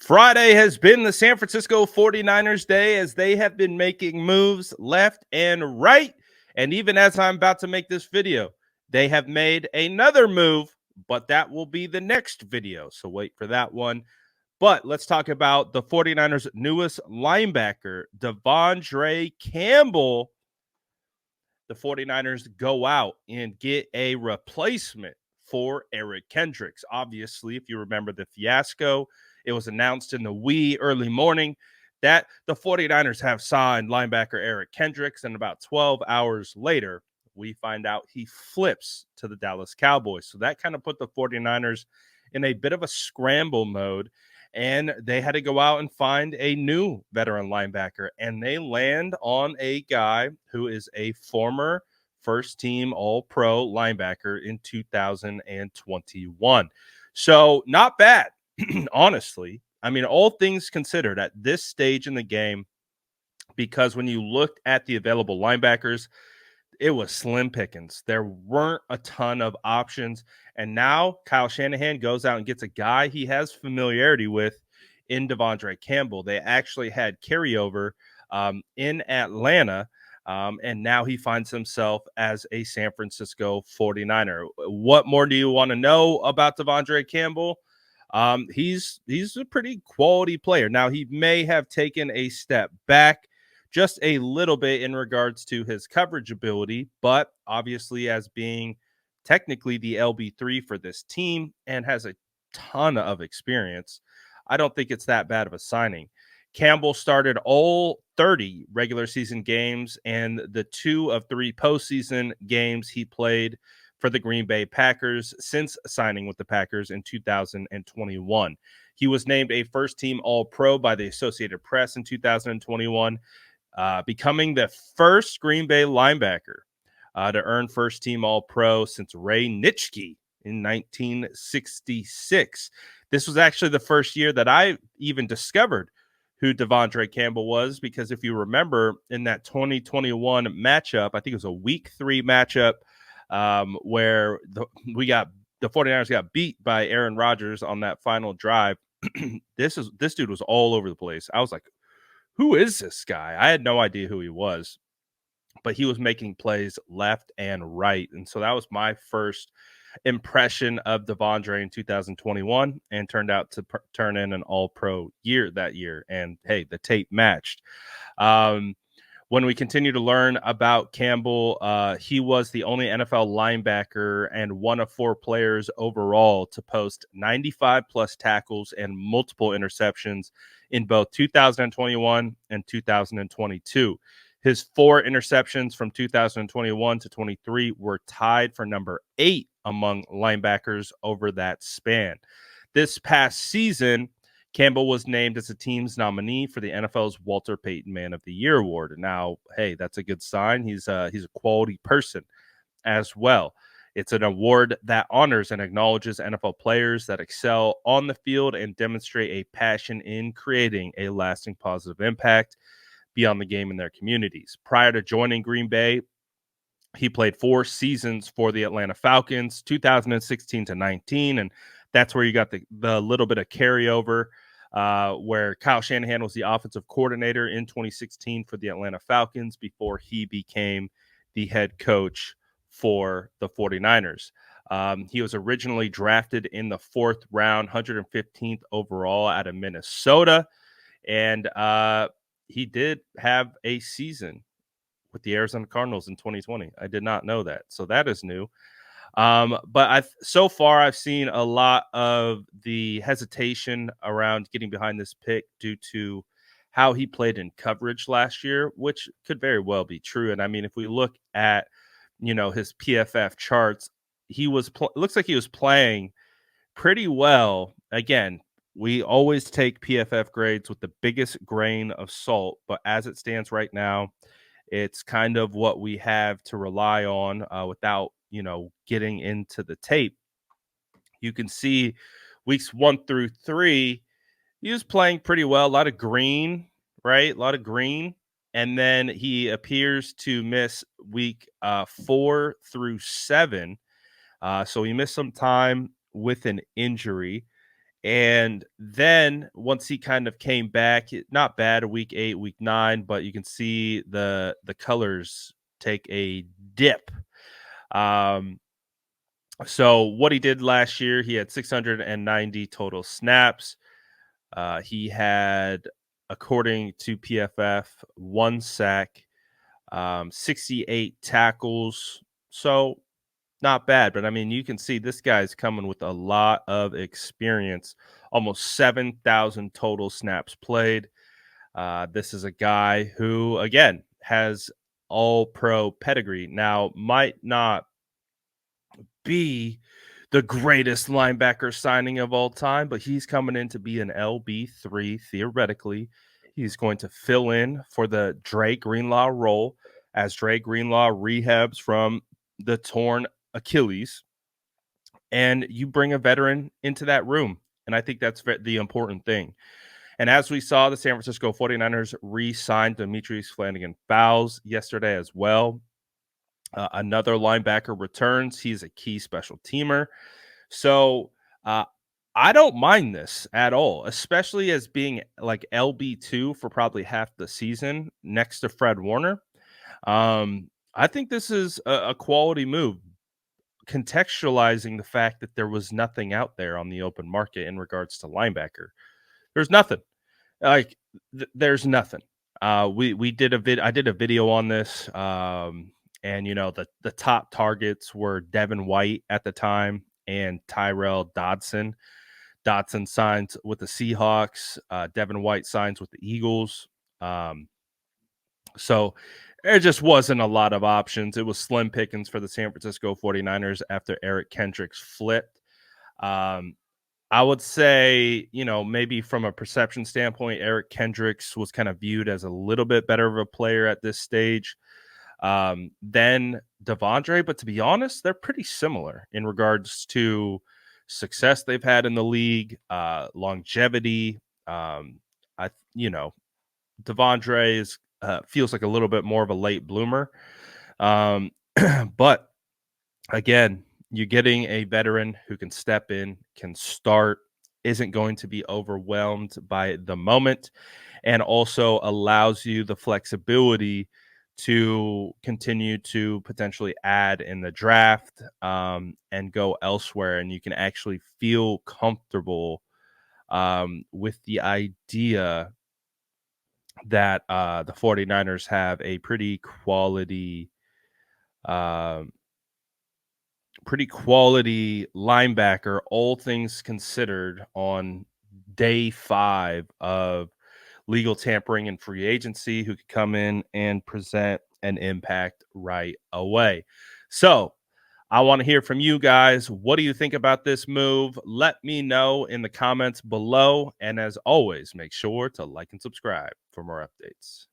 Friday has been the San Francisco 49ers day as they have been making moves left and right. And even as I'm about to make this video, they have made another move, but that will be the next video. So wait for that one. But let's talk about the 49ers' newest linebacker, De'Vondre Campbell. The 49ers go out and get a replacement for Eric Kendricks. Obviously, if you remember the fiasco, it was announced in the wee early morning that the 49ers have signed linebacker Eric Kendricks, and about 12 hours later, we find out he flips to the Dallas Cowboys. So that kind of put the 49ers in a bit of a scramble mode, and they had to go out and find a new veteran linebacker, and they land on a guy who is a former first-team All-Pro linebacker in 2021. So not bad, honestly. I mean, all things considered at this stage in the game, because when you looked at the available linebackers, it was slim pickings. There weren't a ton of options. And now Kyle Shanahan goes out and gets a guy he has familiarity with in De'Vondre Campbell. They actually had carryover in Atlanta, and now he finds himself as a San Francisco 49er. What more do you want to know about De'Vondre Campbell? He's a pretty quality player. Now, he may have taken a step back just a little bit in regards to his coverage ability, but obviously as being technically the LB3 for this team and has a ton of experience, I don't think it's that bad of a signing. Campbell started all 30 regular season games, and the 2 of 3 postseason games he played for the Green Bay Packers since signing with the Packers in 2021. He was named a first-team All-Pro by the Associated Press in 2021. Becoming the first Green Bay linebacker to earn first-team All-Pro since Ray Nitschke in 1966. This was actually the first year that I even discovered who De'Vondre Campbell was, because if you remember in that 2021 matchup, I think it was a Week 3 matchup where the 49ers got beat by Aaron Rodgers on that final drive. This dude was all over the place. I was like, who is this guy? I had no idea who he was, but he was making plays left and right. And so that was my first impression of De'Vondre in 2021, and turned out to turn in an All-Pro year that year. And hey, the tape matched. When we continue to learn about Campbell, he was the only NFL linebacker and one of 4 players overall to post 95-plus tackles and multiple interceptions in both 2021 and 2022. His 4 interceptions from 2021 to 23 were tied for number 8 among linebackers over that span. This past season, Campbell was named as the team's nominee for the NFL's Walter Payton Man of the Year award. Now, hey, that's a good sign. He's a quality person as well. It's an award that honors and acknowledges NFL players that excel on the field and demonstrate a passion in creating a lasting positive impact beyond the game in their communities. Prior to joining Green Bay, he played 4 seasons for the Atlanta Falcons, 2016 to 19, and that's where you got the little bit of carryover where Kyle Shanahan was the offensive coordinator in 2016 for the Atlanta Falcons before he became the head coach for the 49ers. He was originally drafted in the 4th round, 115th overall out of Minnesota, and he did have a season with the Arizona Cardinals in 2020. I did not know that, so that is new. But so far I've seen a lot of the hesitation around getting behind this pick due to how he played in coverage last year, which could very well be true. And I mean, if we look at, his PFF charts, looks like he was playing pretty well. Again, we always take PFF grades with the biggest grain of salt, but as it stands right now, it's kind of what we have to rely on without, getting into the tape. You can see weeks 1 through 3, he was playing pretty well. A lot of green, right? A lot of green. And then he appears to miss week 4 through 7. So he missed some time with an injury. And then once he kind of came back, not bad, week 8, week 9, but you can see the colors take a dip. Um, so what he did last year, he had 690 total snaps. He had, according to PFF, 1 sack, 68 tackles. So not bad, but I mean, you can see this guy's coming with a lot of experience. Almost 7,000 total snaps played. This is a guy who, again, has all-pro pedigree. Now, might not be the greatest linebacker signing of all time, but he's coming in to be an LB3 theoretically. He's going to fill in for the Dre Greenlaw role as Dre Greenlaw rehabs from the torn Achilles, and you bring a veteran into that room. And I think that's the important thing. And as we saw, the San Francisco 49ers re-signed Demetrius Flanagan-Fowles yesterday as well. Another linebacker returns. He's a key special teamer. So I don't mind this at all, especially as being like LB2 for probably half the season next to Fred Warner. I think this is a quality move, contextualizing the fact that there was nothing out there on the open market in regards to linebacker. There's nothing. Like there's nothing. We did I did a video on this. And the top targets were Devin White at the time and Tyrell Dodson. Dodson signs with the Seahawks. Devin White signs with the Eagles. So there just wasn't a lot of options. It was slim pickings for the San Francisco 49ers after Eric Kendricks flipped. I would say, maybe from a perception standpoint, Eric Kendricks was kind of viewed as a little bit better of a player at this stage than De'Vondre. But to be honest, they're pretty similar in regards to success they've had in the league, longevity. De'Vondre is feels like a little bit more of a late bloomer. But again, you're getting a veteran who can step in, can start, isn't going to be overwhelmed by the moment, and also allows you the flexibility to continue to potentially add in the draft and go elsewhere. And you can actually feel comfortable with the idea that the 49ers have a pretty quality linebacker, all things considered, on day 5 of legal tampering and free agency, who could come in and present an impact right away. So I want to hear from you guys. What do you think about this move? Let me know in the comments below. And as always, make sure to like and subscribe for more updates.